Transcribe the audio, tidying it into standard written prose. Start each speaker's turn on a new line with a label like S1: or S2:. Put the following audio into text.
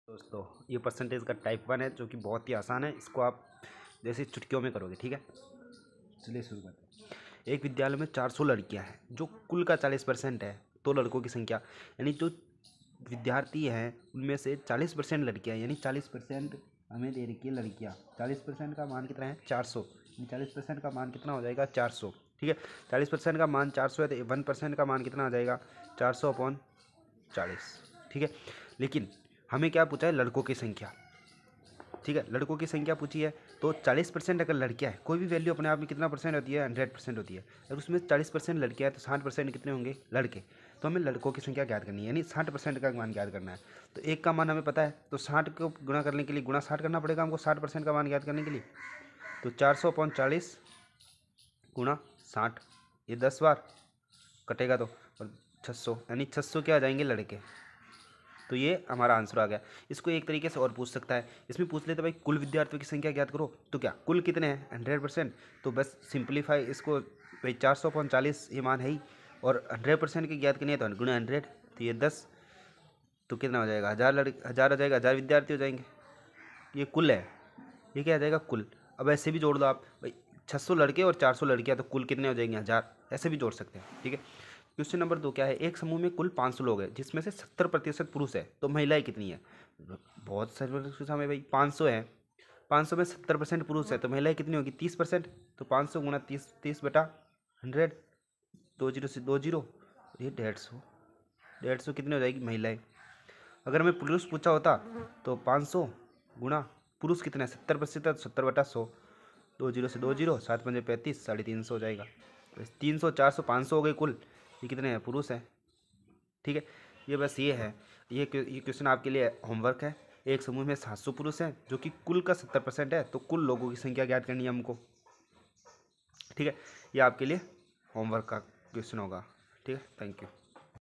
S1: दोस्तों ये परसेंटेज का टाइप 1 है जो कि बहुत ही आसान है। इसको आप जैसे चुटकियों में करोगे। ठीक है, चलिए शुरू करते हैं। एक विद्यालय में 400 लड़कियां हैं जो कुल का 40% है। तो लड़कों की संख्या यानी जो विद्यार्थी हैं उनमें से 40% लड़कियां यानी 40% हमें दे रखी है लड़कियां। 40% का मान कितना है 400। 40% का मान कितना हो जाएगा 400। ठीक है, 40% का मान 400 है तो 1% का मान कितना आ जाएगा 400/40। ठीक है, लेकिन हमें क्या पूछा है लड़कों की संख्या। ठीक है, लड़कों की संख्या पूछी है तो 40% अगर लड़कियां है, कोई भी वैल्यू अपने आप में कितना परसेंट होती है 100% होती है। अगर उसमें 40% लड़कियां है तो 60% कितने होंगे लड़के। तो हमें लड़कों की संख्या ज्ञात करनी है यानी 60% का मान ज्ञात करना है। तो एक का मान हमें पता है तो 60 को गुणा करने के लिए गुणा 60 करना पड़ेगा हमको 60% का मान ज्ञात करने के लिए। तो 400/40 गुणा 60, ये 10 बार कटेगा तो, और 600 यानी 600 क्या आ जाएंगे लड़के। तो ये हमारा आंसर आ गया। इसको एक तरीके से और पूछ सकता है, इसमें पूछ लेते भाई कुल विद्यार्थियों की संख्या ज्ञात करो। तो क्या कुल कितने हैं 100%। तो बस सिंप्लीफाई इसको भाई 400/40 ये मान है ही, और 100% की ज्ञात करनी है तो गुणा 100, तो ये 10, तो कितना हो जाएगा 1000 आ जाएगा, 1000 विद्यार्थी हो जाएंगे। ये कुल है, ये क्या आ जाएगा कुल। अब ऐसे भी जोड़ दो आप भाई 600 लड़के और 400 लड़कियां, तो कुल कितने हो जाएंगे 1000, ऐसे भी जोड़ सकते हैं। ठीक है, क्वेश्चन नंबर 2 क्या है, एक समूह में कुल 500 लोग हैं जिसमें से 70% पुरुष है तो महिलाएं कितनी है। बहुत सारे समय भाई 500 है, 500 में 70% पुरुष है तो महिलाएं कितनी होगी 30%। तो 500 गुणा 30, 30/100, 20 से 20, ये 150 कितनी हो जाएगी महिलाएं। अगर हमें पुरुष पूछा होता तो 500 गुणा पुरुष कितना है 70% है तो 70/100, 20 से 20, 7×5 = 35, 350 हो जाएगा। 300, 400, 500 हो गए कुल, ये कितने हैं पुरुष हैं। ठीक है, ये बस ये है, ये क्वेश्चन आपके लिए होमवर्क है। एक समूह में 700 पुरुष हैं जो कि कुल का 70% है, तो कुल लोगों की संख्या ज्ञात करनी है हमको। ठीक है, ये आपके लिए होमवर्क का क्वेश्चन होगा। ठीक है, थैंक यू।